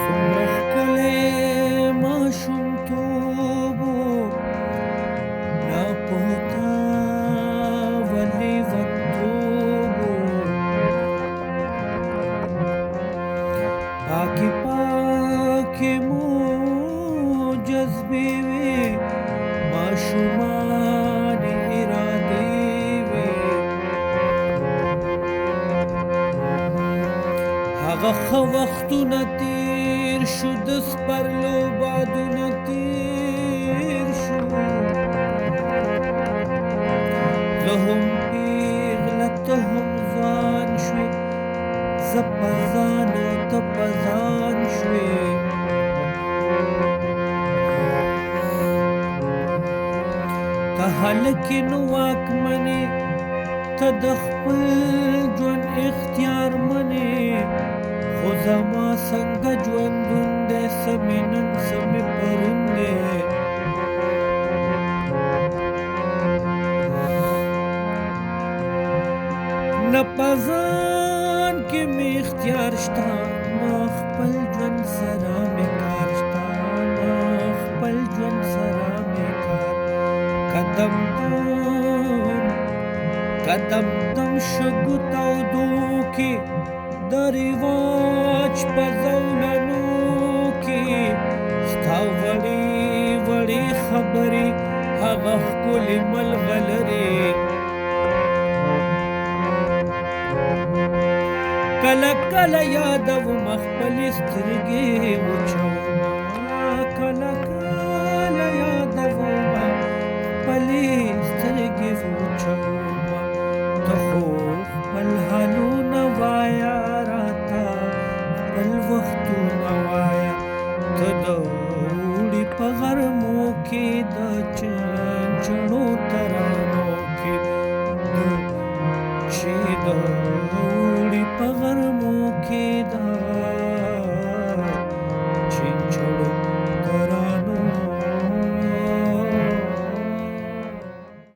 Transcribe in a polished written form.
څومره ښکلی ماشومتوب و، ناپوهه لیونتوب و، پاکې پاکې مو جذبې وې، ماشومانې ارادې وې. هغه ښه وختونه تېر شو، د سپرلو بادونه تېر شو، زه هم پیغله ته هم ځوان شوې، زه په ځانه ته په ځان شوې. ته هلک یې نو واکمنې، ته د خپل ژوند اختیارمنې، خو زما څنګه ژوندون دی، څه مې نن څه مې پرون دی. نه په ځان کې مې اختیار شته، نه خپل ژوند سره مې کار شته، نه خپل ژوند سره مې کار. قدم دم شګو تودو کې، د رواج په زولنو کې، ستا وړې وړې خبرې، هغه ښکلې ملغلرې. کله کله یادومه خپلې سترګې وچومه، کله کله یادومه خپلې سترګې وچومه. ته خو خپل حالونه وایه راته، خپل وختونه وایه، ته د